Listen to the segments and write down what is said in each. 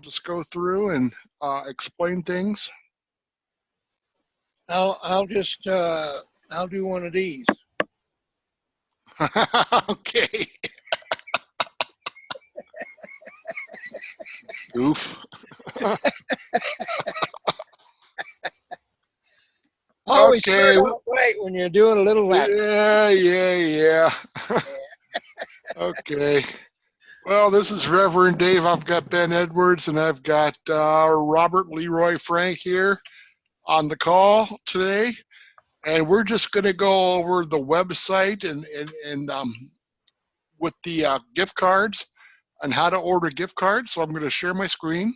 just go through and explain things. I'll do one of these. Okay. Oof. Always Okay. start out right when you're doing a little lesson. Yeah. Okay. Well, this is Reverend Dave. I've got Ben Edwards and I've got Robert Leroy Frank here on the call today. And we're just going to go over the website and with the gift cards and how to order gift cards. So I'm going to share my screen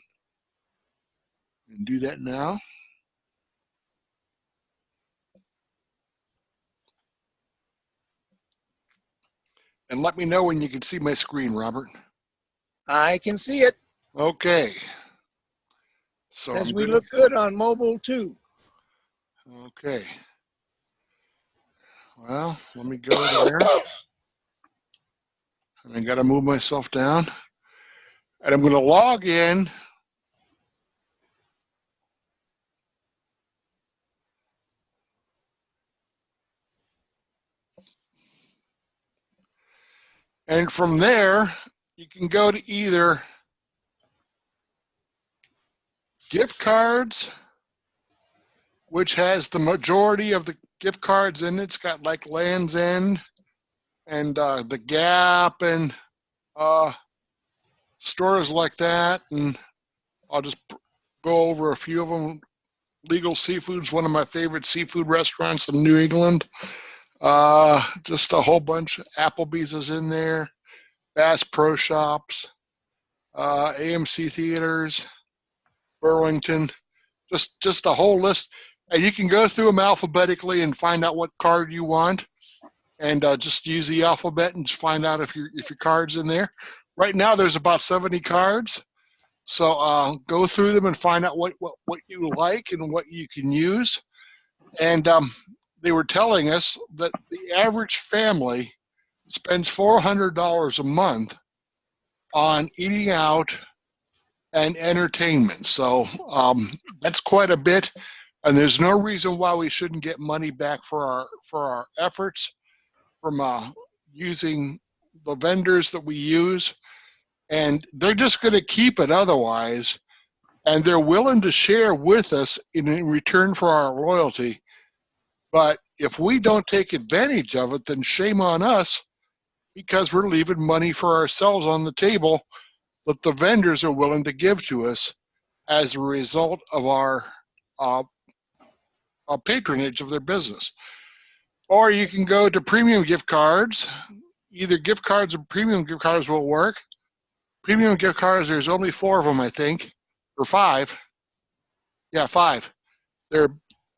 and do that now. And let me know when you can see my screen, Robert. I can see it. Okay. So Says we look good on mobile too. Okay. Well, let me go there. And I got to move myself down. And I'm going to log in. And from there, you can go to either gift cards, which has the majority of the gift cards in it. It's got like Land's End and the Gap and stores like that. And I'll just go over a few of them. Legal Seafood's one of my favorite seafood restaurants in New England. Just a whole bunch. Applebee's is in there. Bass Pro Shops, AMC Theaters, Burlington, just a whole list. And you can go through them alphabetically and find out what card you want, and just use the alphabet and just find out if your card's in there. Right now, there's about 70 cards, so go through them and find out what you like and what you can use. And they were telling us that the average family spends $400 a month on eating out and entertainment. So that's quite a bit, and there's no reason why we shouldn't get money back for our efforts from using the vendors that we use. And they're just going to keep it otherwise, and they're willing to share with us in return for our loyalty. But if we don't take advantage of it, then shame on us, because we're leaving money for ourselves on the table that the vendors are willing to give to us as a result of our patronage of their business. Or you can go to premium gift cards. Either gift cards or premium gift cards will work. Premium gift cards, there's only 4 of them, I think, or 5. Yeah, 5. They're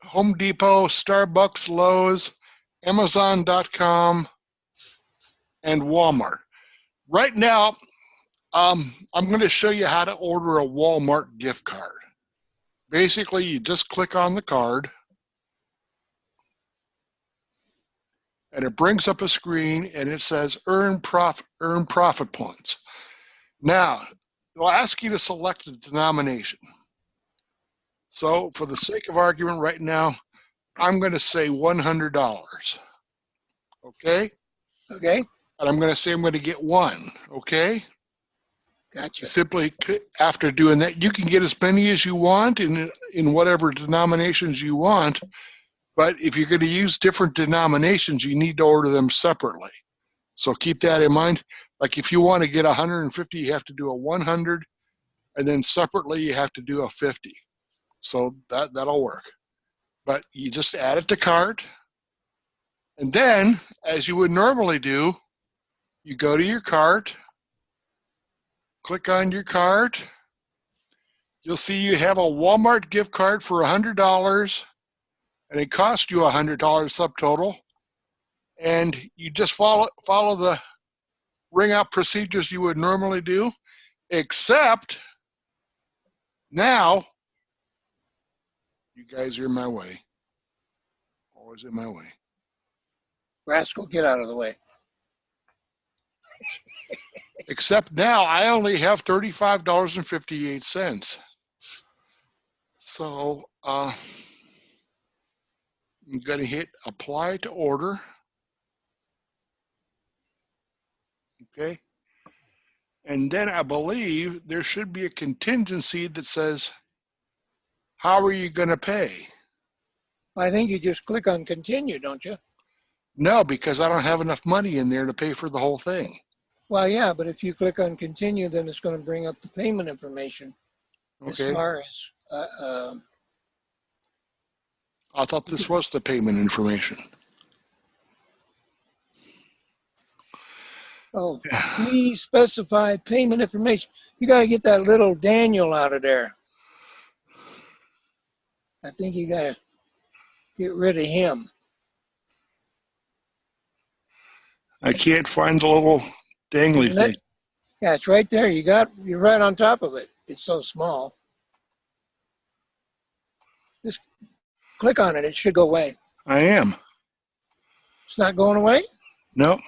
Home Depot, Starbucks, Lowe's, Amazon.com, and Walmart. Right now, I'm going to show you how to order a Walmart gift card. Basically, you just click on the card, and it brings up a screen, and it says earn profit points. Now, it'll ask you to select a denomination. So, for the sake of argument right now, I'm going to say $100. Okay? Okay. And I'm going to say I'm going to get 1. Okay? Gotcha. Simply, after doing that, you can get as many as you want in whatever denominations you want. But if you're going to use different denominations, you need to order them separately. So keep that in mind. Like if you want to get 150, you have to do a 100, and then separately you have to do a 50. So that'll work. But you just add it to cart, and then, as you would normally do, you go to your cart, click on your cart. You'll see you have a Walmart gift card for $100, and it cost you $100 subtotal. And you just follow the ring out procedures you would normally do, except now you guys are in my way. Always in my way. Rascal, get out of the way. Except now I only have $35.58. So I'm going to hit apply to order. Okay. And then I believe there should be a contingency that says, how are you going to pay? I think you just click on continue, don't you? No, because I don't have enough money in there to pay for the whole thing. Well, yeah, but if you click on continue, then it's going to bring up the payment information. Okay. As far as, I thought this was the payment information. oh, please specify payment information. You got to get that little Daniel out of there. I think you got to get rid of him. I can't find the little dangly thing. Yeah, it's right there. You're right on top of it. It's so small. Just click on it. It should go away. I am. It's not going away? Nope.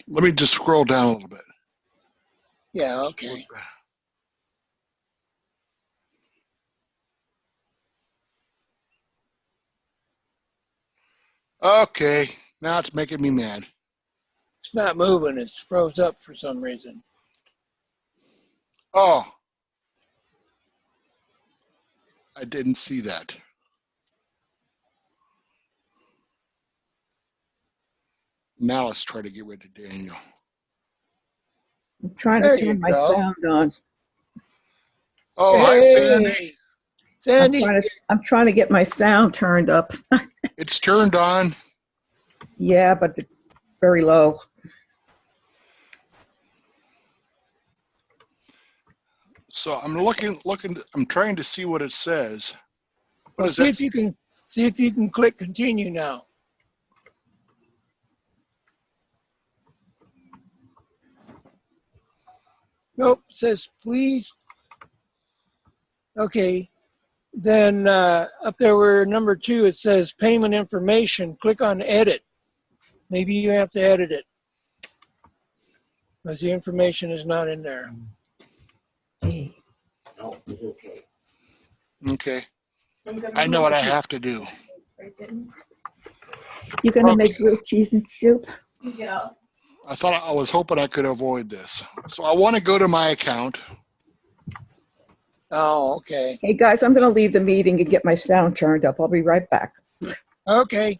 Let me just scroll down a little bit. Yeah, okay. Okay, now it's making me mad. It's not moving. It's froze up for some reason. Oh, I didn't see that. Now let's try to get rid of Daniel. I'm trying There to you turn my go. sound on. Oh, hi, Sandy. Sandy. I'm trying to get my sound turned up. It's turned on. Yeah, but it's very low. So I'm looking, I'm trying to see what it says. What Well, is see that? if you can click continue now. Nope, it says please. Okay, then up there where number 2, it says payment information. Click on edit. Maybe you have to edit it because the information is not in there. Hey, Okay. I know what I have to do. you gonna Okay. make grilled cheese and soup? Yeah. I was hoping I could avoid this. So I want to go to my account. Oh, okay. Hey guys, I'm gonna leave the meeting and get my sound turned up. I'll be right back. Okay.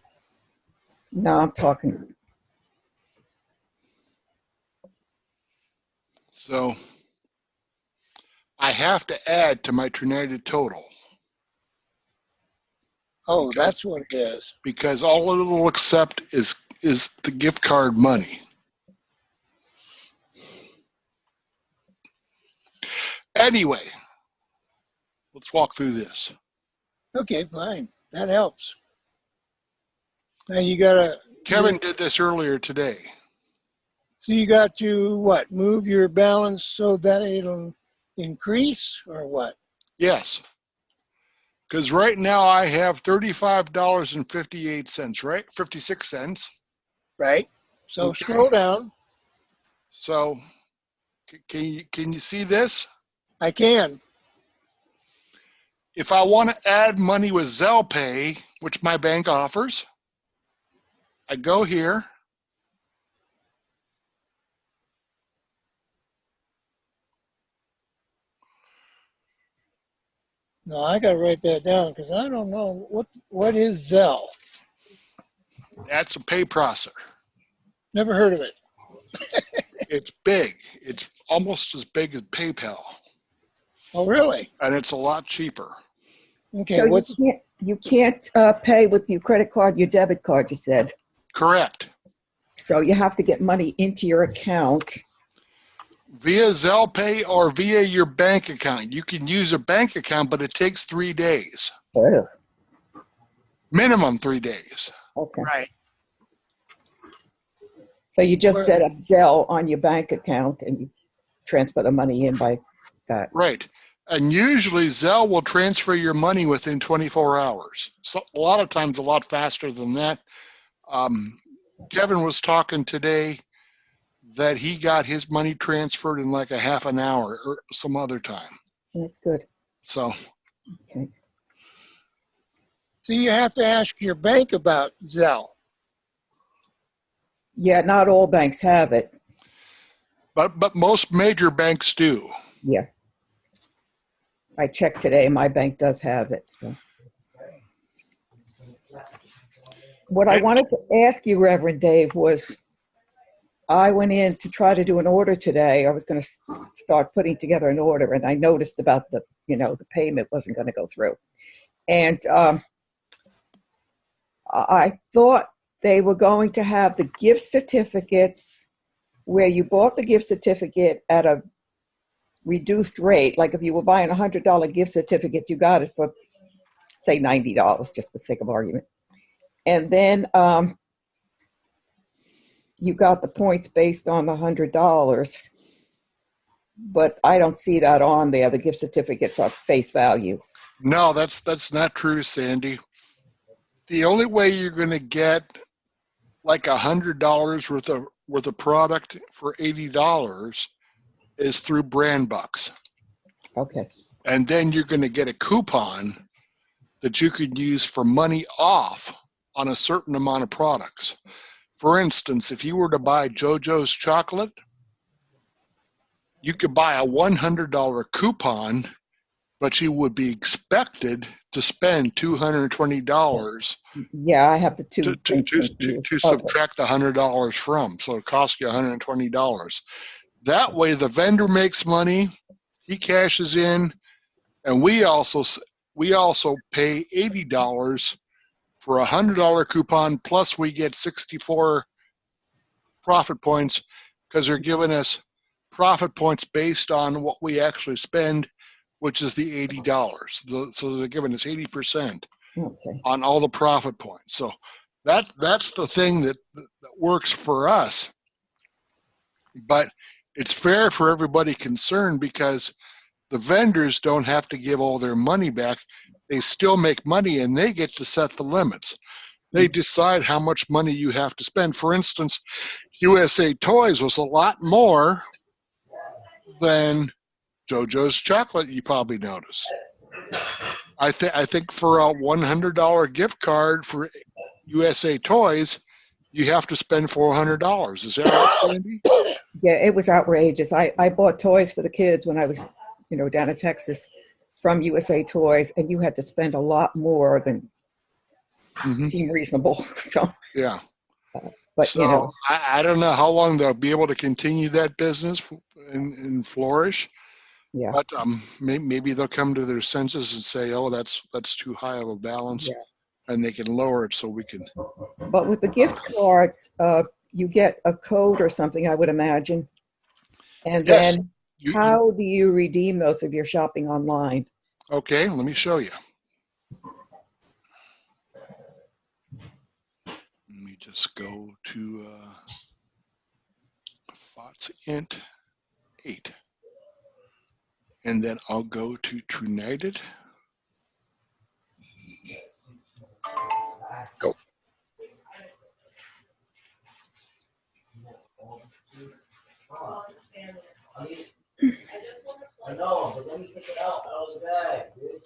No, I'm talking. So I have to add to my Trinidad total Oh, that's what it is. because all it will accept is the gift card money. Anyway, let's walk through this. Okay, fine. That helps. Now you gotta. Kevin did this earlier today. So you got to what? Move your balance so that it'll increase, or what? Yes. Because right now I have $35.58, right? 56 cents. Right. So Okay. scroll down. So can you see this? I can. If I want to add money with Zelle Pay, which my bank offers, I go here. No, I gotta write that down because I don't know what is Zelle. That's a pay processor. Never heard of it. It's big. It's almost as big as PayPal, Oh, really? and it's a lot cheaper. Okay. So What's you can't pay with your credit card, your debit card, you said. Correct. So you have to get money into your account. Via Zelle Pay or via your bank account. You can use a bank account, but it takes 3 days. Ugh. Minimum 3 days. Okay. right? So you just Well- set up Zelle on your bank account and you transfer the money in by that. Right. And usually Zelle will transfer your money within 24 hours. So a lot of times a lot faster than that. Kevin was talking today that he got his money transferred in like a half an hour or some other time. That's good. So, Okay. So you have to ask your bank about Zelle. Yeah, not all banks have it. but most major banks do. Yeah. I checked today. My bank does have it. So, what I And wanted to ask you, Reverend Dave, was I went in to try to do an order today. I was going to start putting together an order, and I noticed about the payment wasn't going to go through. And I thought they were going to have the gift certificates where you bought the gift certificate at a reduced rate. Like if you were buying a $100 gift certificate, you got it for, say, $90, just for the sake of argument. And then you got the points based on the $100. But I don't see that on there. The gift certificates are face value. no, that's not true, Sandy. The only way you're going to get like $100 worth of product for $80 is through brand bucks. Okay. And then you're going to get a coupon that you can use for money off on a certain amount of products. For instance, if you were to buy JoJo's chocolate, you could buy a $100 coupon, but you would be expected to spend $220 Yeah, I have the two to things confused. Okay. subtract the $100 from. So it costs you $120. That way the vendor makes money, he cashes in, and we also pay $80 for a $100 coupon, plus we get 64 profit points because they're giving us profit points based on what we actually spend, which is the $80. So they're giving us 80% Okay. on all the profit points. So that's the thing that works for us. But it's fair for everybody concerned because the vendors don't have to give all their money back. They still make money and they get to set the limits. They decide how much money you have to spend. For instance, USA Toys was a lot more than JoJo's chocolate, you probably noticed. I think for a $100 gift card for USA Toys, you have to spend $400. Is that right, Sandy? Yeah, it was outrageous. I bought toys for the kids when I was, down in Texas from USA Toys, and you had to spend a lot more than seemed reasonable. So, Yeah. but So I don't know how long they'll be able to continue that business and flourish. yeah, But maybe they'll come to their senses and say, "Oh, that's too high of a balance," yeah. and they can lower it so we can. But with the gift cards, you get a code or something, I would imagine. And Yes. then how do you redeem those if you're shopping online? Okay, let me show you. Let me just go to FOTS int 8. And then I'll go to TrueNighted. Go. I know, but let me take it out of the bag, dude.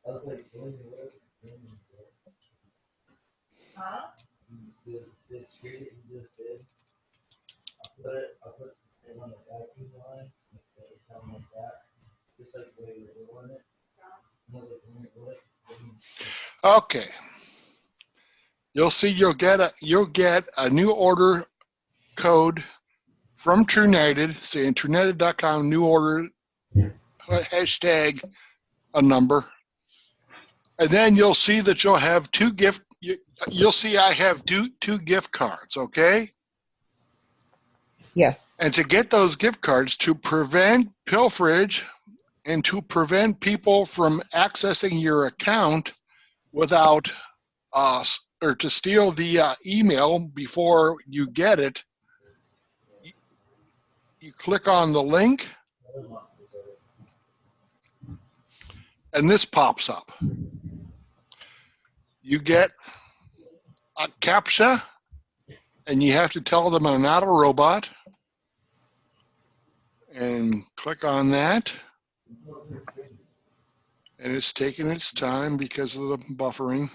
I was like, huh? This street you just did. I put it on the vacuum line, something like that. Just like the way you were doing it. Okay. You'll see you'll get a new order code from TrueNighted, saying TrueNighted.com new order hashtag a number. And then you'll see that you'll have you'll see I have two gift cards, okay? Yes. And to get those gift cards, to prevent pilferage and to prevent people from accessing your account without or to steal the email before you get it, you click on the link And this pops up. You get a CAPTCHA, and you have to tell them I'm not a robot. And click on that. And it's taking its time because of the buffering.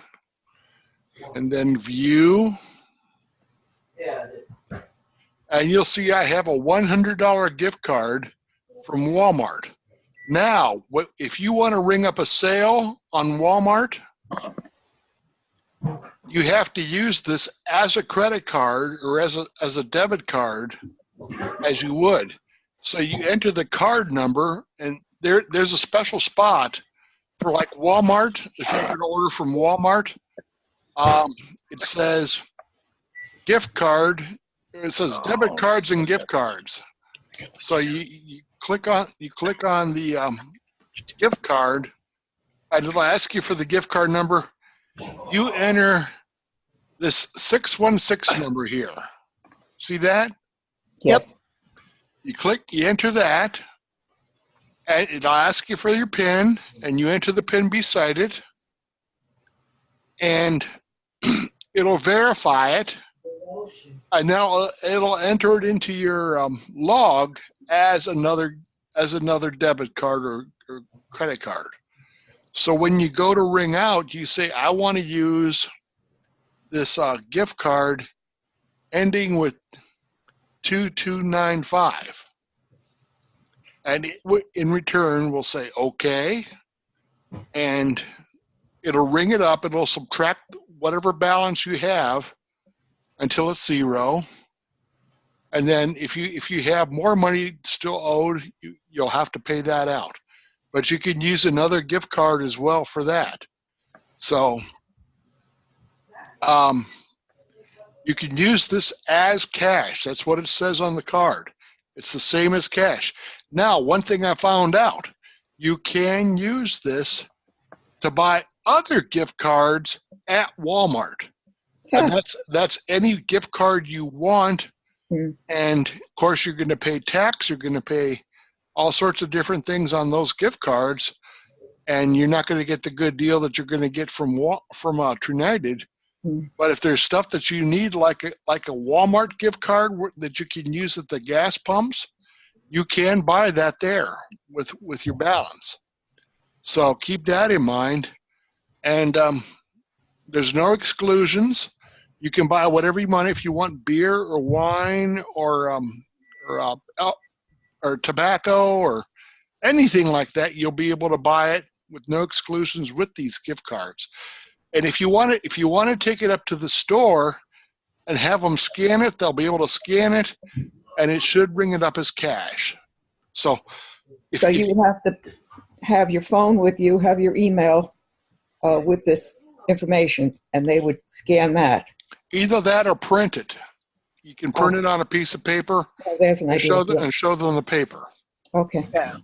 And then view. Yeah. And you'll see I have a $100 gift card from Walmart. Now, if you want to ring up a sale on Walmart, you have to use this as a credit card or as a debit card as you would. So you enter the card number, and there's a special spot for like Walmart. If you're going to order from Walmart, it says gift card. It says debit cards and gift cards. So you click on the gift card, and it'll ask you for the gift card number. You enter this 616 number here. See that? Yes. You enter that, and it'll ask you for your PIN, and you enter the PIN beside it, and it'll verify it, and now it'll enter it into your log as another debit card or credit card. So when you go to ring out, you say, I want to use this gift card ending with 2295. And in return, we'll say, okay. And it'll ring it up. It'll subtract whatever balance you have until it's zero. And then if you have more money still owed, you'll have to pay that out. But you can use another gift card as well for that. So you can use this as cash. That's what it says on the card. It's the same as cash. Now, one thing I found out, you can use this to buy other gift cards at Walmart. And that's any gift card you want. And of course, you're going to pay tax. You're going to pay all sorts of different things on those gift cards, and you're not going to get the good deal that you're going to get from Trunited. But if there's stuff that you need, like a Walmart gift card that you can use at the gas pumps, you can buy that there with your balance. So keep that in mind. And there's no exclusions. You can buy whatever you want. If you want beer or wine or tobacco or anything like that, you'll be able to buy it with no exclusions with these gift cards. And if you want to take it up to the store and have them scan it, they'll be able to scan it, and it should ring it up as cash. So you would have to have your phone with you, have your email with this information, and they would scan that. Either that or print it. You can print it on a piece of paper there's an and idea. show them the paper. Okay. Yeah.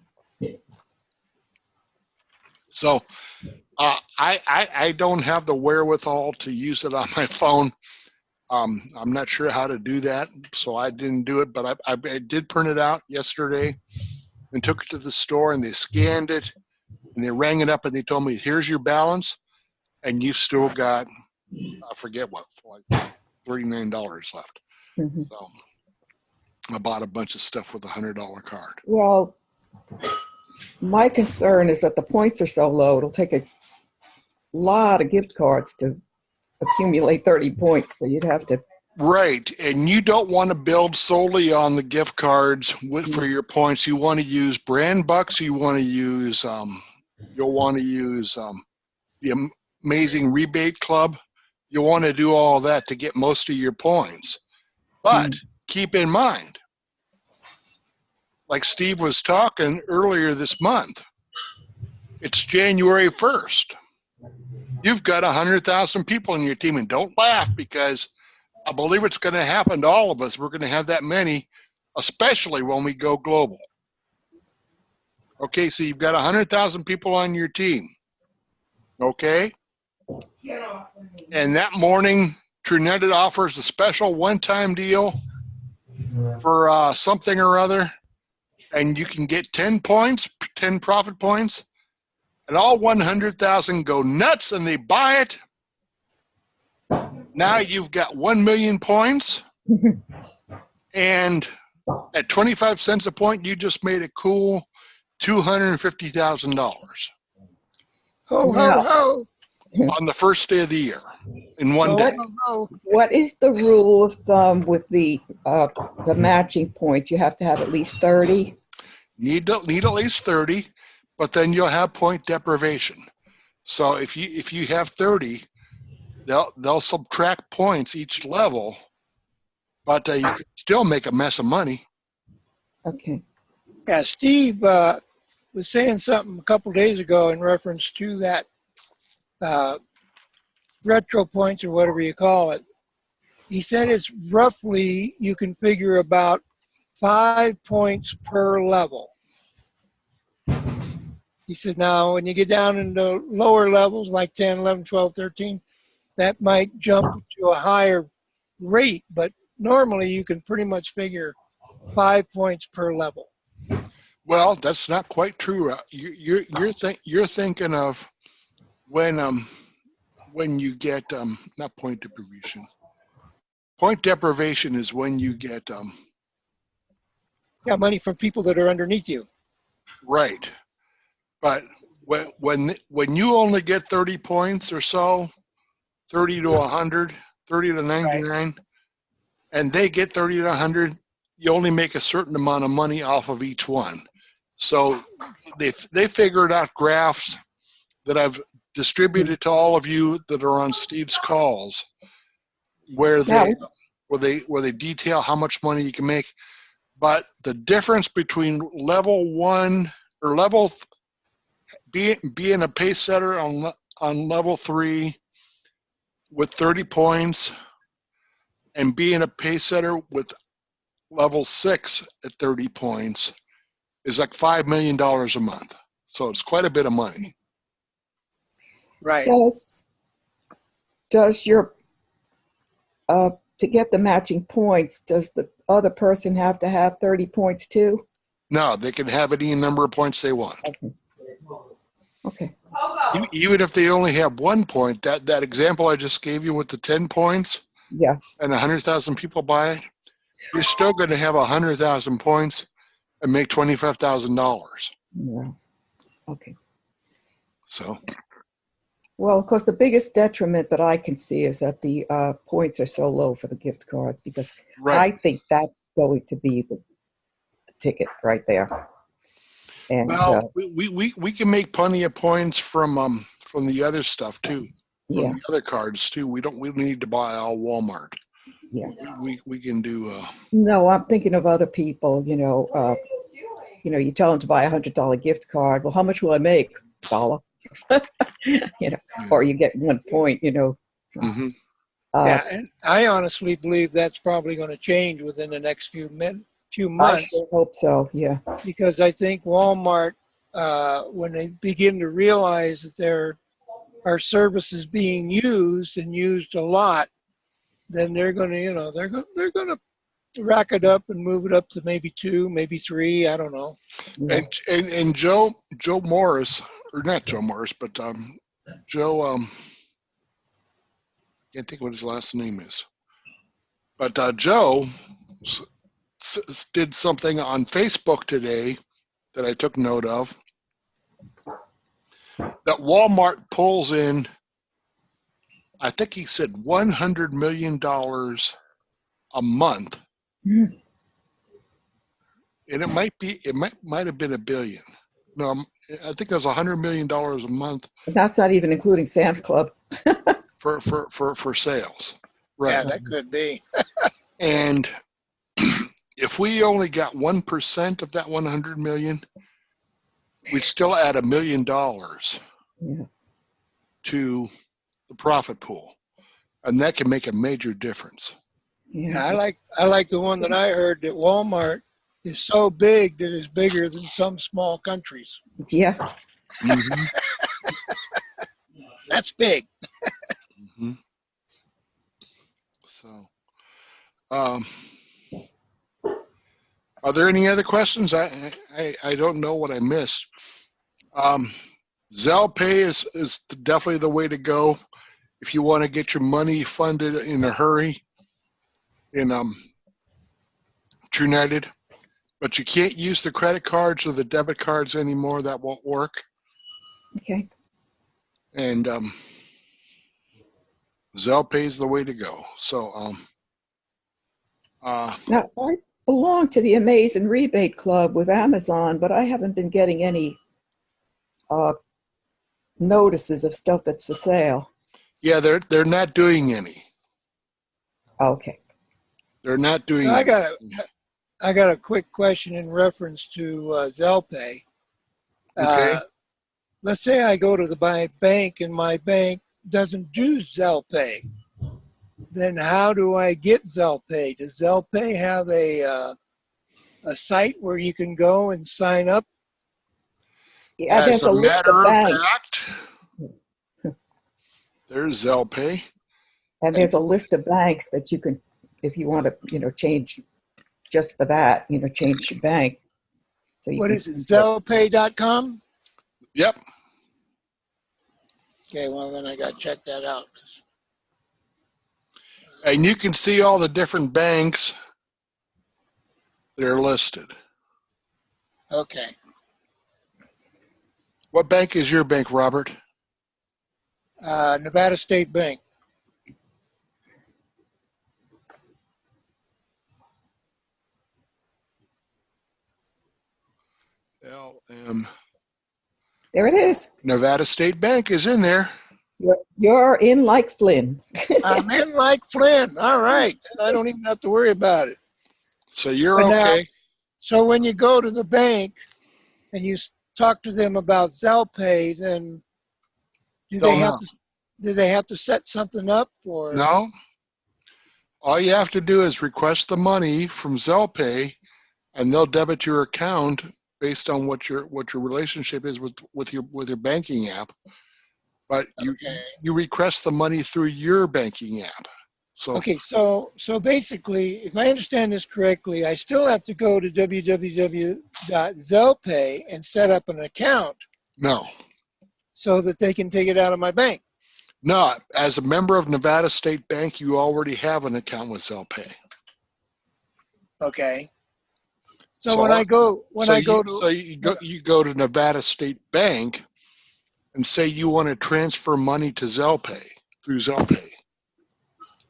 So I don't have the wherewithal to use it on my phone. I'm not sure how to do that, so I didn't do it. But I did print it out yesterday and took it to the store, and they scanned it, and they rang it up, and they told me, here's your balance, and you've still got, I forget what, like $39 left. Mm-hmm. So I bought a bunch of stuff with a $100 card. Well, my concern is that the points are so low, it'll take a lot of gift cards to accumulate 30 points, so you'd have to. Right, and you don't want to build solely on the gift cards for your points. You want to use brand bucks. You want to use you'll want to use the Amazing Rebate Club. You want to do all that to get most of your points. But keep in mind, like Steve was talking earlier this month, it's January 1st. You've got 100,000 people in your team, and don't laugh, because I believe it's going to happen to all of us. We're going to have that many, especially when we go global. Okay, so you've got 100,000 people on your team. Okay? And that morning, Trunited offers a special one-time deal for something or other. and you can get 10 points, 10 profit points, and all 100,000 go nuts and they buy it. Now you've got 1 million points, and at 25 cents a point, you just made a cool $250,000 Ho, Now- ho, on the first day of the year in one ho. day. Ho, ho. What is the rule of thumb with the matching points? You have to have at least 30. Need at least 30, but then you'll have point deprivation. So if you have 30, they'll subtract points each level, but you can still make a mess of money. Okay. Yeah, Steve was saying something a couple days ago in reference to that retro points or whatever you call it. He said it's roughly, you can figure about 5 points per level. He said, now when you get down into lower levels like 10, 11, 12, 13, that might jump to a higher rate, but normally you can pretty much figure 5 points per level. Well, that's not quite true. You're thinking of when you get not point deprivation. Point deprivation is when you get Yeah, money from people that are underneath you. right, but when you only get 30 points or so, 30 to 100, 30 to 99, and they get 30 to 100, you only make a certain amount of money off of each one. So they figured out graphs that I've distributed to all of you that are on Steve's calls, where they detail how much money you can make. But the difference between level 1 or being a pace setter on level 3 with 30 points and being a pace setter with level 6 at 30 points is like $5 million a month. So it's quite a bit of money. Right. Does your to get the matching points, does the other person have to have 30 points too? No, they can have any number of points they want. Okay. Even if they only have 1 point, that example I just gave you with the 10 points Yeah. and 100,000 people buy it, you're still going to have 100,000 points and make $25,000. Yeah. Okay. So, Well, of course, the biggest detriment that I can see is that the points are so low for the gift cards, because right. I think that's going to be the ticket right there. And Well, we can make plenty of points from the other stuff too, from yeah, the other cards too. We don't need to buy all Walmart. yeah. We can do. No, I'm thinking of other people. You tell them to buy $100 gift card. Well, how much will I make? $1. Or you get 1 point. Mm-hmm. Yeah, and I honestly believe that's probably going to change within the next few I months, sure hope so. Yeah. because I think Walmart, when they begin to realize that there are services being used and used a lot, then they're going to, they're going to rack it up and move it up to maybe 2, maybe 3. I don't know. Yeah. And Joe Morris, or not Joe Morris, but Joe can't think what his last name is, but Joe did something on Facebook today that I took note of, that Walmart pulls in, I think he said $100 million a month. Mm. And it might have been $1 billion. No, I think it was $100 million a month And that's not even including Sam's Club. for sales. Right. Yeah, that could be. And if we only got 1% of that 100 million, we'd still add $1 million Yeah. to the profit pool, and that can make a major difference. Yeah, I like the one that I heard, that Walmart is so big that it's bigger than some small countries. Yeah. Mm-hmm. That's big. Mm-hmm. So, Are there any other questions? I don't know what I missed. Zelle Pay is definitely the way to go if you want to get your money funded in a hurry in TrueNited. But you can't use the credit cards or the debit cards anymore. That won't work. Okay. And Zelle Pay is the way to go. So Now, I belong to the Amazing Rebate Club with Amazon, but I haven't been getting any notices of stuff that's for sale. yeah, they're not doing any. Okay. They're not doing I any. got a quick question in reference to Zelle Pay. Okay. Let's say I go to my bank and my bank doesn't do Zelle Pay. Then how do I get Zelle Pay? Does Zelle Pay have a site where you can go and sign up? Yeah, As there's a a list of matter of banks, fact, there's Zelle Pay. and there's a list of banks that you can, if you want to, change just for that, change your bank. So you What can is it, zellepay.com? Yep. Okay, well, then I got to check that out. And you can see all the different banks that are listed. Okay. What bank is your bank, Robert? Nevada State Bank. LM. There it is. Nevada State Bank is in there. You're in like Flynn. I'm in like Flynn. All right. I don't even have to worry about it. So you're But now- okay. So when you go to the bank and you talk to them about Zelle Pay, then do They'll they have know. to? Do they have to set something up or? No. All you have to do is request the money from Zelle Pay, and they'll debit your account based on what your relationship is with your banking app. But Okay. you request the money through your banking app. So Okay, so basically, if I understand this correctly, I still have to go to www.zellepay and set up an account no. so that they can take it out of my bank. No, as a member of Nevada State Bank, you already have an account with Zelle Pay. Okay. So, So- when I go you go to Nevada State Bank and say you want to transfer money to Zelle Pay through Zelle Pay.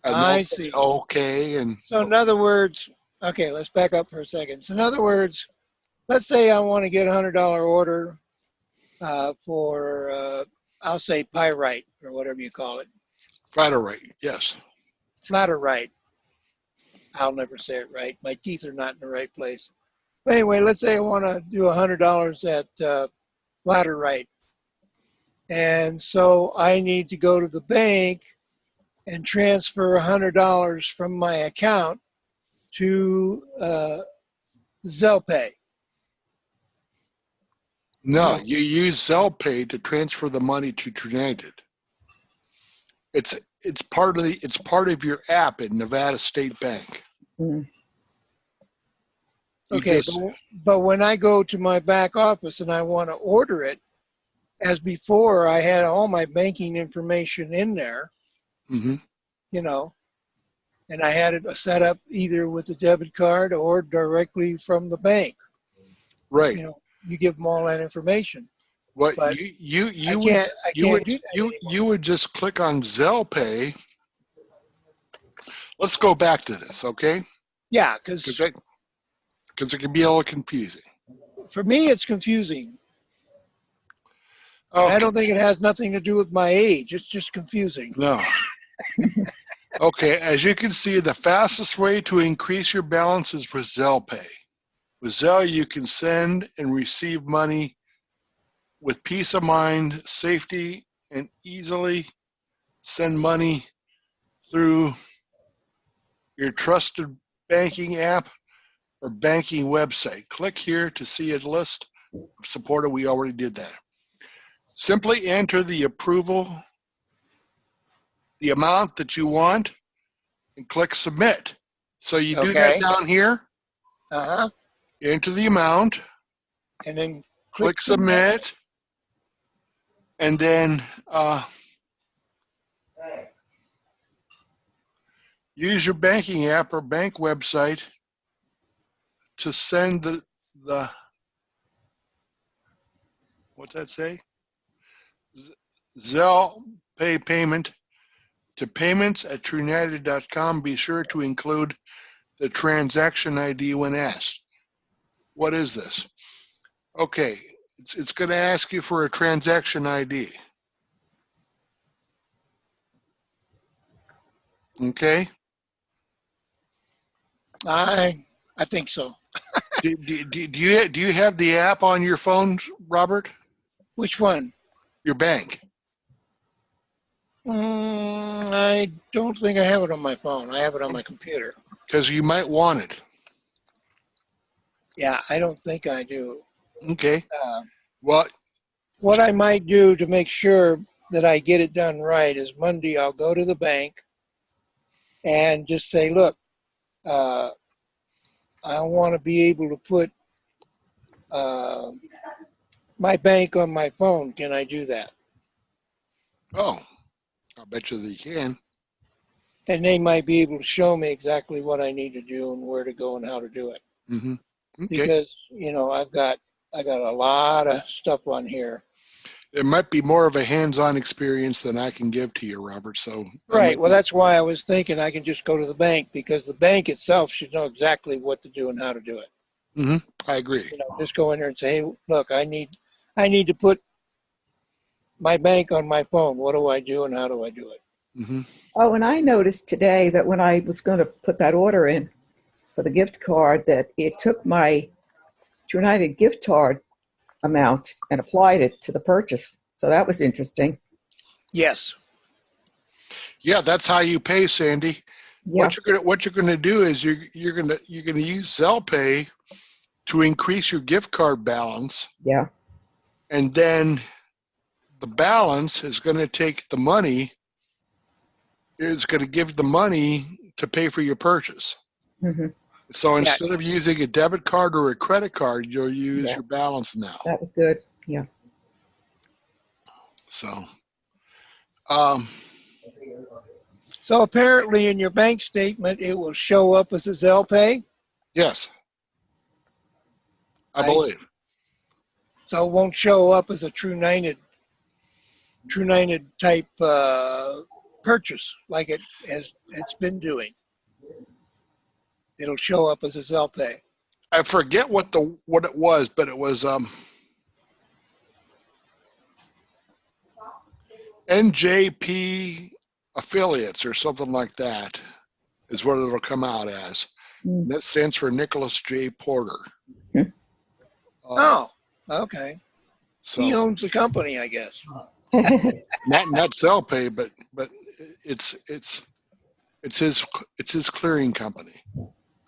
And they'll I say, see. okay, and So in other words, okay, let's back up for a second. So in other words, let's say I want to get $100 order for I'll say pyrite or whatever you call it, Flaterite, yes. flaterite. I'll never say it right. My teeth are not in the right place. But anyway, let's say I want to do $100 at flaterite, and so I need to go to the bank and transfer $100 from my account to Zelle Pay. No, No. you use Zelle Pay to transfer the money to TrueNited. It's part of your app in Nevada State Bank. Mm. You Okay, just- but when I go to my back office and I want to order it, as before, I had all my banking information in there, Mhm. And I had it set up either with a debit card or directly from the bank. Right. You give them all that information. What but you I would can't you would do that anymore. you would just click on Zelle Pay. Let's go back to this, okay? Yeah, because Because it can be a little confusing. for me it's confusing. Okay. I don't think it has nothing to do with my age. It's just confusing. No. Okay, as you can see, the fastest way to increase your balance is with Zelle Pay. With Zelle, you can send and receive money with peace of mind, safety, and easily send money through your trusted banking app or banking website. Click here to see a list of supported. We already did that. Simply enter the amount that you want, and click submit. So you do that Okay. down here, Uh-huh. enter the amount, and then click submit, and then use your banking app or bank website to send the what's that say? Zelle pay payment to payments@TrueUnited.com. Be sure to include the transaction ID when asked. What is this? Okay, it's going to ask you for a transaction ID. Okay. I think so. Do you have the app on your phone, Robert? Which one? Your bank? I don't think I have it on my phone. I have it on my computer. Because you might want it. Yeah, I don't think I do. Okay. Uh, Well, what I might do to make sure that I get it done right is Monday I'll go to the bank and just say, look, I want to be able to put my bank on my phone. Can I do that? oh, I bet you they can. And they might be able to show me exactly what I need to do and where to go and how to do it. Mm-hmm. Okay. Because, you know, I got a lot of stuff on here. It might be more of a hands-on experience than I can give to you, Robert. So Right. Well, that's why I was thinking I can just go to the bank, because the bank itself should know exactly what to do and how to do it. Mm-hmm. I agree. You know, just go in there and say, hey, look, I need to put my bank on my phone. What do I do and how do I do it? Mm-hmm. Oh, and I noticed today that when I was going to put that order in for the gift card, that it took my United gift card amount and applied it to the purchase. So that was interesting. Yes. Yeah, that's how you pay, Sandy. Yeah. What you're gonna do is you're gonna use Zelle Pay to increase your gift card balance, Yeah. and then the balance is going to take the money. Is going to give the money to pay for your purchase. Mm-hmm. So Yeah. instead of using a debit card or a credit card, you'll use Yeah. your balance now. That was good. Yeah. So, So apparently in your bank statement, it will show up as a Zelle Pay. yes, I I believe. So it won't show up as a True United type purchase like it's been doing. It'll show up as a Zelle Pay. I forget what it was, but it was NJP affiliates or something like that is what it'll come out as. Mm. That stands for Nicholas J. Porter. Hmm. Oh, okay. So He owns the company, I guess. not Zelle Pay, but it's his clearing company.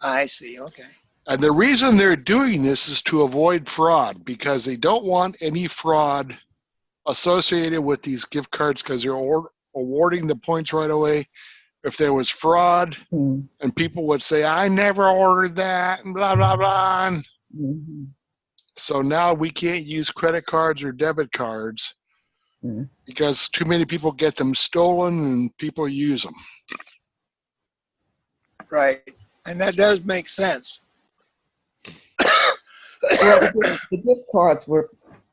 I see. Okay. And the reason they're doing this is to avoid fraud, because they don't want any fraud associated with these gift cards, because they're awarding the points right away. If there was fraud Mm. and people would say, I never ordered that, and blah, blah, blah. Mm-hmm. So now we can't use credit cards or debit cards because too many people get them stolen and people use them. Right. And that does make sense. Well, the gift cards were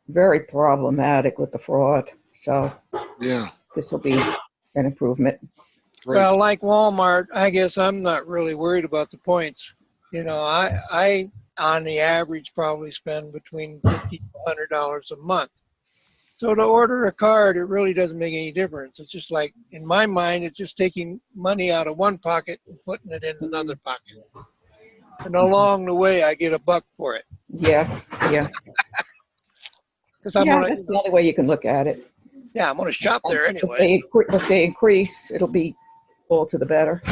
very problematic with the fraud. So Yeah. this will be an improvement. Right. Well, like Walmart, I guess I'm not really worried about the points. You know, I on the average probably spend between $50 to $100 a month. So to order a card, it really doesn't make any difference. It's just like, in my mind, it's just taking money out of one pocket and putting it in another pocket. And along the way, I get $1 for it. Yeah. Yeah. Because I'm Yeah, gonna, that's the only way you can look at it. I'm gonna shop there If anyway. they increase, it'll be all to the better.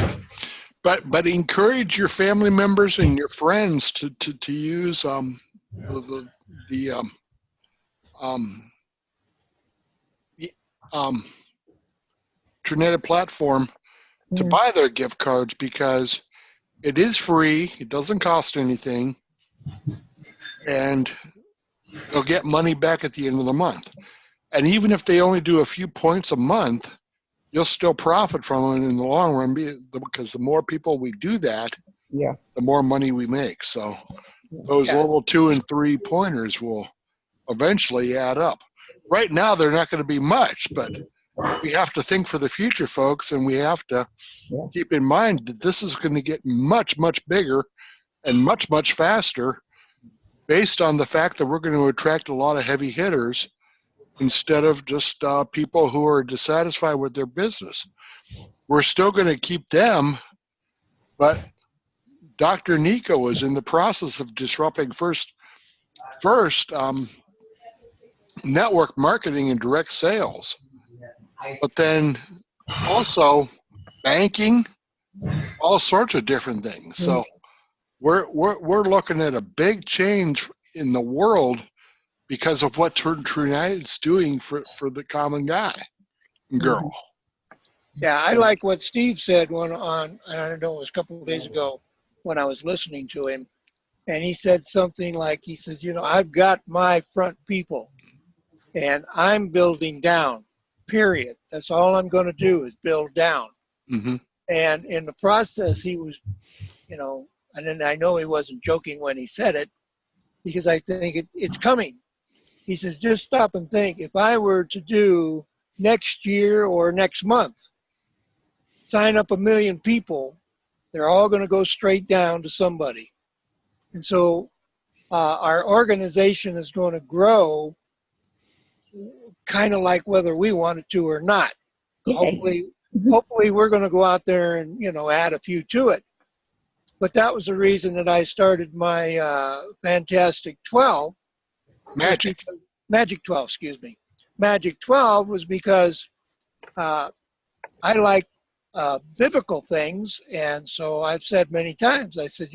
But encourage your family members and your friends to use Trinetta platform to buy their gift cards, because it is free. It doesn't cost anything. and they'll get money back at the end of the month. And even if they only do a few points a month, you'll still profit from it in the long run because the more people we do that, Yeah. the more money we make. So those level 2 and 3 pointers will eventually add up. Right now, they're not going to be much, but we have to think for the future, folks, and we have to keep in mind that this is going to get much, much bigger and much, much faster based on the fact that we're going to attract a lot of heavy hitters instead of just people who are dissatisfied with their business. We're still going to keep them, but Dr. Nico is in the process of disrupting first network marketing and direct sales, but then also banking, all sorts of different things. So we're looking at a big change in the world because of what Trinidad's doing for the common guy and girl. Yeah, I like what Steve said I don't know, it was a couple of days ago when I was listening to him. And he said something like, he says, I've got my front people and I'm building down, period. That's all I'm going to do is build down. Mm-hmm. And in the process, he was, and then I know he wasn't joking when he said it, because I think it's coming. He says, just stop and think. If I were to do next year or next month, sign up 1 million people, they're all going to go straight down to somebody. And so our organization is going to grow kind of like whether we want it to or not. Hopefully we're going to go out there and, add a few to it. But that was the reason that I started my Fantastic 12. Magic 12, excuse me. Magic 12 was because I like biblical things. And so I've said many times, I said,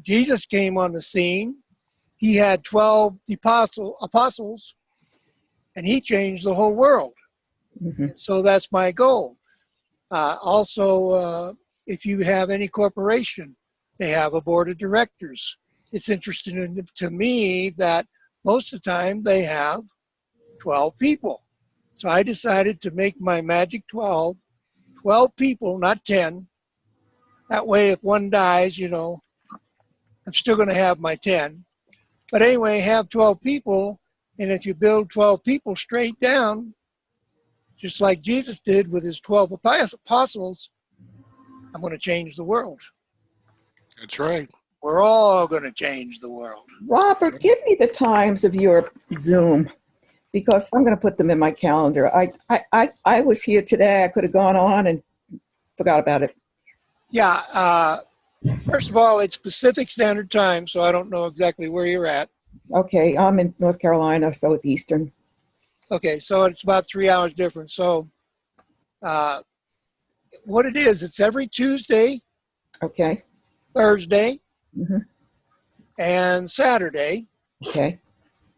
Jesus came on the scene. He had 12 apostles, and he changed the whole world. Mm-hmm. So that's my goal. Also, if you have any corporation, they have a board of directors. It's interesting to me that most of the time they have 12 people. So I decided to make my Magic 12 people, not 10. That way, if one dies, I'm still going to have my 10. But anyway, have 12 people, and if you build 12 people straight down, just like Jesus did with his 12 apostles, I'm going to change the world. That's right. We're all going to change the world. Robert, give me the times of your Zoom, because I'm going to put them in my calendar. I was here today. I could have gone on and forgot about it. Yeah. First of all, it's Pacific Standard Time, so I don't know exactly where you're at. Okay. I'm in North Carolina, so it's Eastern. Okay. So it's about 3 hours difference. So what it is, it's every Tuesday, okay, Thursday, mm-hmm. and Saturday. Okay.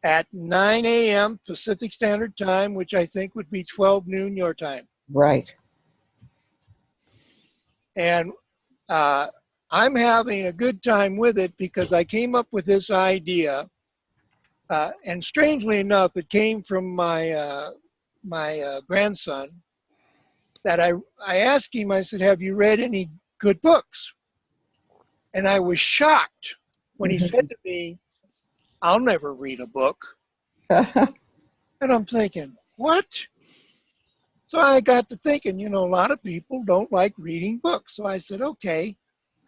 At 9 a.m. Pacific Standard Time, which I think would be 12 noon your time. Right. And I'm having a good time with it because I came up with this idea. And strangely enough, it came from my grandson, that I asked him, I said, have you read any good books? And I was shocked when he said to me, I'll never read a book. And I'm thinking, what? So I got to thinking, a lot of people don't like reading books. So I said, okay,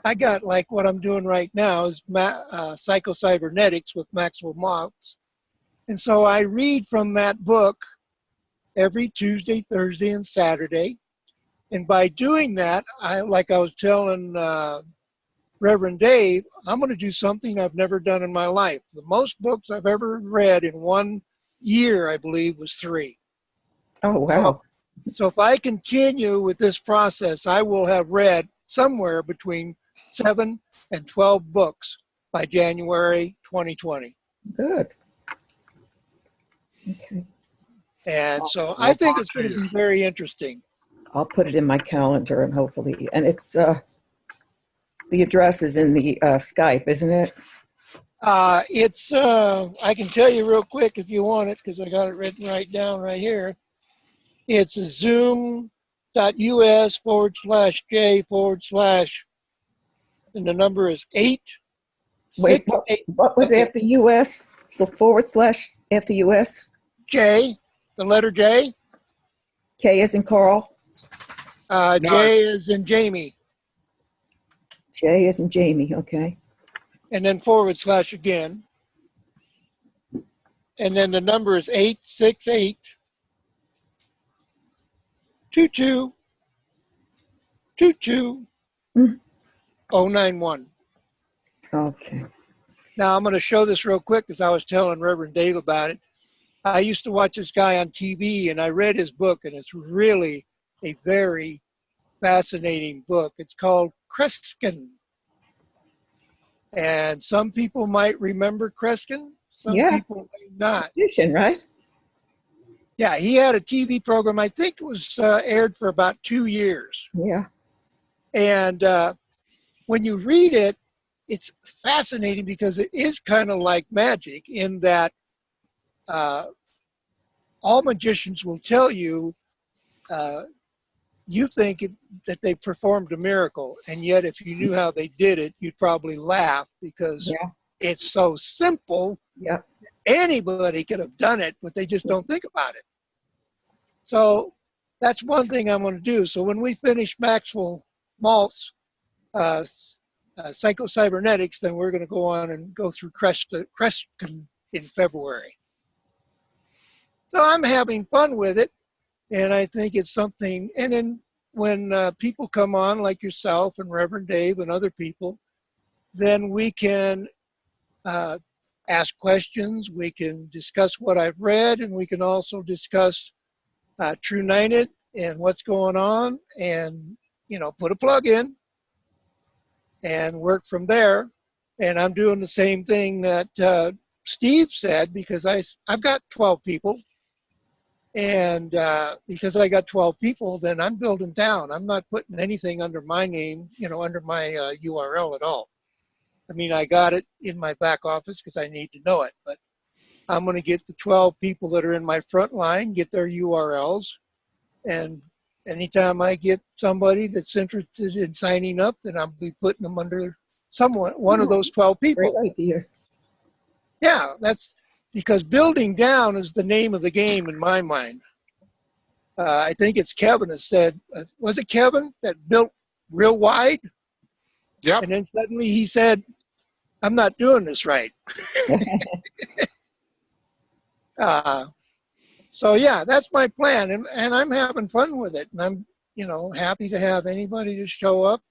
I got like what I'm doing right now is Psycho-Cybernetics with Maxwell Maltz. And so I read from that book every Tuesday, Thursday, and Saturday. And by doing that, I was telling Reverend Dave, I'm going to do something I've never done in my life. The most books I've ever read in 1 year, I believe, was 3. Oh, wow. So if I continue with this process, I will have read somewhere between 7 and 12 books by January 2020. Good. Okay. And so I think it's going to be very interesting. I'll put it in my calendar and hopefully, and it's The address is in the Skype, isn't it? It's, I can tell you real quick if you want it, because I got it written right down right here. It's zoom.us/J/ and the number is 868. Wait, what was Okay. after US? So / after US? J, the letter J. K as in Carl, No, J is in Jamie, J as in Jamie, okay. and then / again. And then the number is 868 22 22 Mm. 091. Okay. Now I'm going to show this real quick because I was telling Reverend Dave about it. I used to watch this guy on TV and I read his book, and it's really a very fascinating book. It's called Kreskin. And some people might remember Kreskin, some Yeah. people may not. Magician, right? Yeah, he had a TV program. I think it was aired for about 2 years. Yeah. And when you read it, it's fascinating because it is kind of like magic in that all magicians will tell you you think that they performed a miracle, and yet if you knew how they did it, you'd probably laugh because Yeah. it's so simple. Yeah. Anybody could have done it, but they just don't think about it. So that's one thing I'm going to do. So when we finish Maxwell Maltz psychocybernetics, then we're going to go on and go through Kreskin in February. So I'm having fun with it, and I think it's something. And then when people come on, like yourself and Reverend Dave and other people, then we can ask questions. We can discuss what I've read, and we can also discuss True Nighted and what's going on, and put a plug in and work from there. And I'm doing the same thing that Steve said, because I've got 12 people. And because I got 12 people, then I'm building down. I'm not putting anything under my name, under my URL at all. I mean, I got it in my back office because I need to know it. But I'm going to get the 12 people that are in my front line, get their URLs. And anytime I get somebody that's interested in signing up, then I'll be putting them under one of those 12 people. Great idea. Yeah, that's because building down is the name of the game in my mind. I think it's Kevin that said, was it Kevin that built real wide? Yep. And then suddenly he said, I'm not doing this right. So yeah, that's my plan, and I'm having fun with it, and I'm happy to have anybody to show up,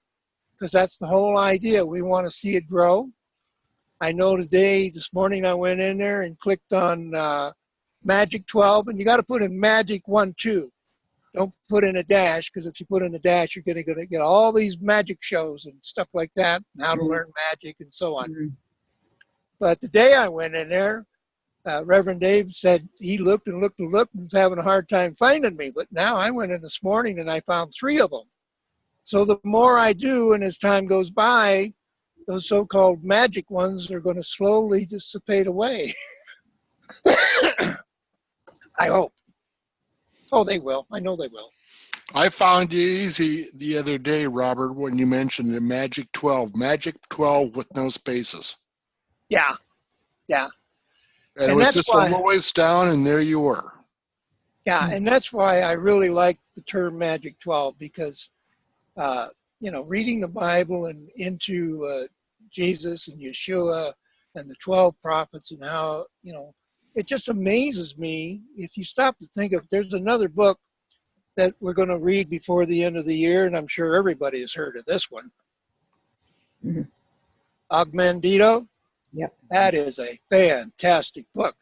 because that's the whole idea. We want to see it grow. I know this morning I went in there and clicked on Magic 12, and you got to put in Magic 1, 2. Don't put in a dash, because if you put in a dash, you're going to get all these magic shows and stuff like that, and how to learn magic and so on. Mm-hmm. But the day I went in there, Reverend Dave said he looked and looked and looked and was having a hard time finding me. But now I went in this morning and I found 3 of them. So the more I do, and as time goes by, those so-called magic ones are going to slowly dissipate away. I hope. Oh, they will. I know they will. I found you easy the other day, Robert, when you mentioned the Magic 12. Magic 12 with no spaces. Yeah. Yeah. And it was just a little ways down, and there you were. Yeah, and that's why I really like the term Magic 12, because, reading the Bible and into Jesus and Yeshua and the 12 prophets and how, it just amazes me. If you stop to think of, there's another book that we're going to read before the end of the year, and I'm sure everybody has heard of this one. Mm-hmm. Augmandito. Yep. That is a fantastic book,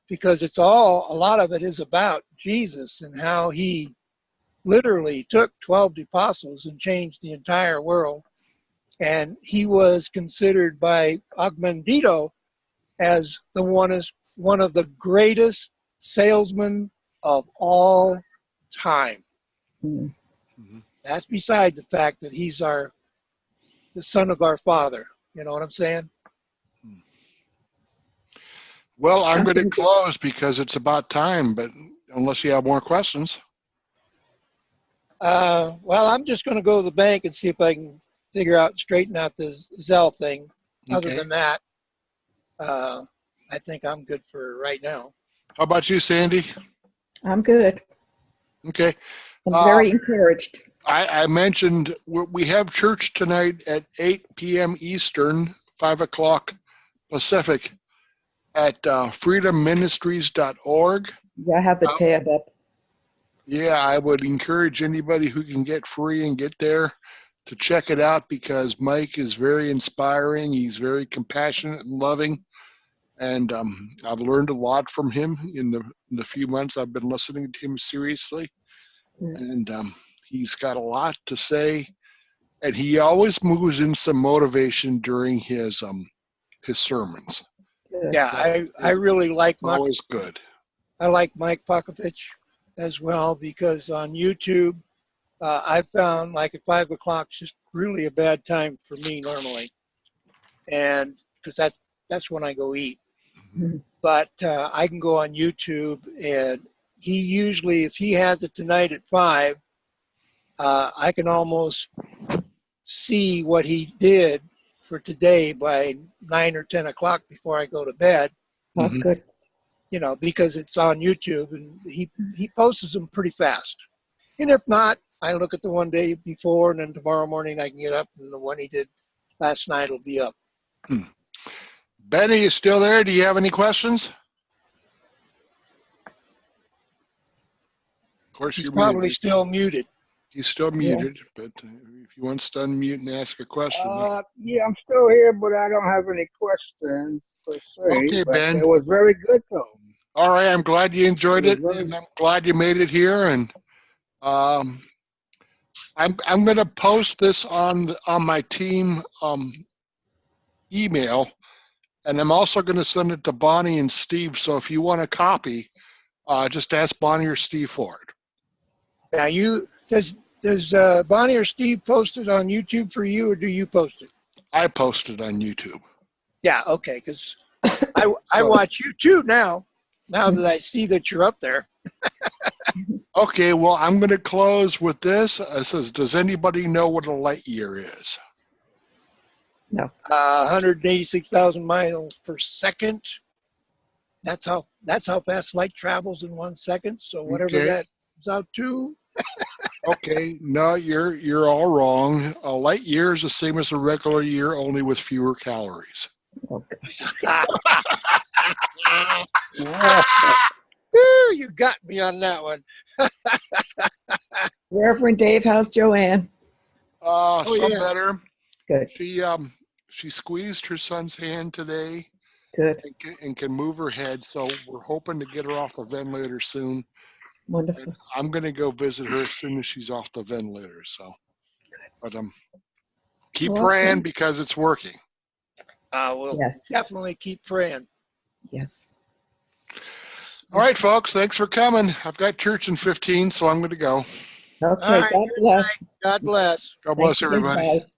because a lot of it is about Jesus and how he literally took 12 apostles and changed the entire world. And he was considered by Augmandito as one of the greatest salesmen of all time. Mm-hmm. That's beside the fact that he's our the Son of our Father. You know what I'm saying? Well, I'm going to Something- close because it's about time, but unless you have more questions. Well, I'm just going to go to the bank and see if I can figure out, straighten out the Zelle thing. Other Okay. than that, I think I'm good for right now. How about you, Sandy? I'm good. Okay. I'm very encouraged. I mentioned we have church tonight at 8 p.m. Eastern, 5 o'clock Pacific at freedomministries.org. Yeah, I have the tab up. Yeah, I would encourage anybody who can get free and get there to check it out because Mike is very inspiring. He's very compassionate and loving. And I've learned a lot from him in the few months I've been listening to him seriously. Mm. And he's got a lot to say. And he always moves in some motivation during his sermons. Good. Yeah, I really like It's always good. I like Mike Popovich as well because on YouTube, I found like at 5 o'clock is just really a bad time for me normally, and because that's when I go eat. Mhm. But I can go on YouTube, and he usually, if he has it tonight at 5, I can almost see what he did for today by 9 or 10 o'clock before I go to bed. That's Mhm. good. You know, because it's on YouTube, and he posts them pretty fast. And if not, I look at the one day before, and then tomorrow morning I can get up, and the one he did last night will be up. Benny is still there. Do you have any questions? Of course, He's you're probably muted. still muted. He's still muted, but if he wants to unmute and ask a question. Yeah, I'm still here, but I don't have any questions per se. Okay, but Ben. It was very good, though. All right, I'm glad you enjoyed it, It was very- and I'm glad you made it here. And I'm going to post this on my team email, and I'm also going to send it to Bonnie and Steve. So if you want a copy, just ask Bonnie or Steve for it. Now, does Bonnie or Steve post it on YouTube for you, or do you post it? I posted on YouTube. Yeah, okay, because I watch you too now that I see that you're up there. Okay, well, I'm going to close with this. It says, does anybody know what a light year is? 186,000 miles per second. That's how fast light travels in 1 second. So whatever Okay. that comes out to. Okay, no, you're all wrong. A light year is the same as a regular year, only with fewer calories. Oh, gosh. Ooh, you got me on that one. Reverend Dave, how's Joanne? Some yeah. better. Good, She squeezed her son's hand today good, and can move her head, so we're hoping to get her off the ventilator soon. wonderful. And I'm going to go visit her as soon as she's off the ventilator. So, but keep Okay. praying because it's working. We'll Yes, definitely keep praying. yes. All right, folks, thanks for coming. I've got church in 15, so I'm going to go. Okay, All right, God bless. God bless. God Thanks bless again, everybody. guys.